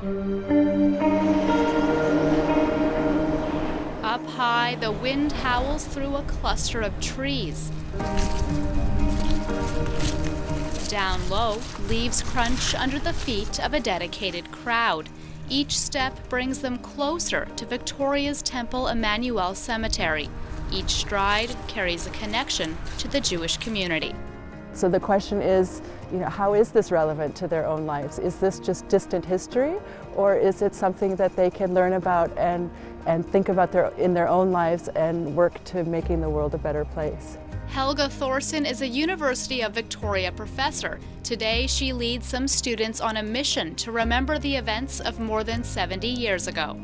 Up high, the wind howls through a cluster of trees. Down low, leaves crunch under the feet of a dedicated crowd. Each step brings them closer to Victoria's Temple Emmanuel Cemetery. Each stride carries a connection to the Jewish community. So the question is, how is this relevant to their own lives? Is this just distant history, or is it something that they can learn about and think about in their own lives and work to making the world a better place? Helga Thorson is a University of Victoria professor. Today, she leads some students on a mission to remember the events of more than 70 years ago.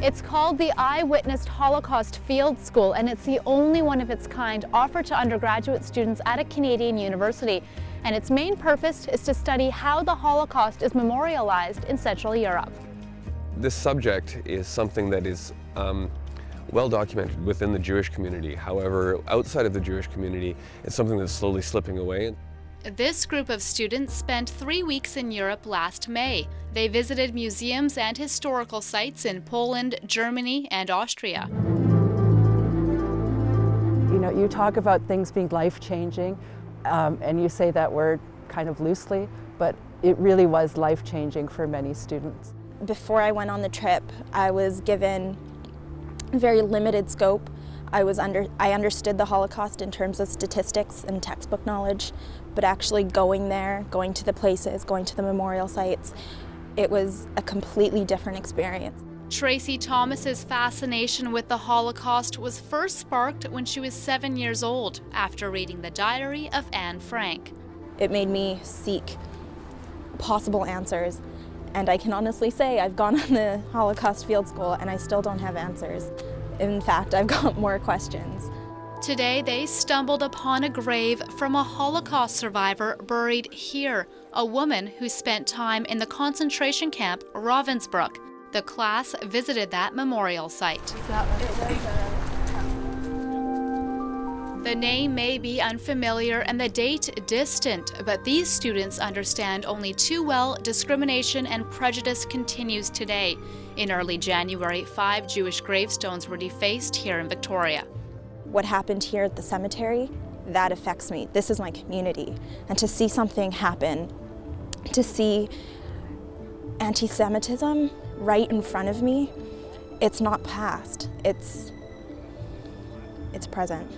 It's called the Eyewitnessed Holocaust Field School, and it's the only one of its kind offered to undergraduate students at a Canadian university. And its main purpose is to study how the Holocaust is memorialized in Central Europe. This subject is something that is well documented within the Jewish community. However, outside of the Jewish community, it's something that's slowly slipping away. This group of students spent 3 weeks in Europe last May. They visited museums and historical sites in Poland, Germany, and Austria. You talk about things being life-changing, and you say that word kind of loosely, but it really was life-changing for many students. Before I went on the trip, I was given very limited scope. I understood the Holocaust in terms of statistics and textbook knowledge, but actually going there, going to the places, going to the memorial sites, it was a completely different experience. Tracy Thomas's fascination with the Holocaust was first sparked when she was 7 years old after reading the diary of Anne Frank. It made me seek possible answers, and I can honestly say I've gone on the Holocaust Field School and I still don't have answers. In fact, I've got more questions. Today, they stumbled upon a grave from a Holocaust survivor buried here, a woman who spent time in the concentration camp Ravensbrück. The class visited that memorial site. The name may be unfamiliar and the date distant, but these students understand only too well discrimination and prejudice continues today. In early January, 5 Jewish gravestones were defaced here in Victoria. What happened here at the cemetery, that affects me. This is my community. And to see something happen, to see anti-Semitism right in front of me, it's not past, it's present.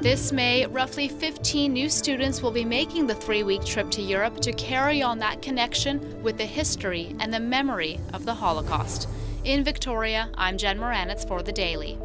This May, roughly 15 new students will be making the 3-week trip to Europe to carry on that connection with the history and the memory of the Holocaust. In Victoria, I'm Muranetz for The Daily.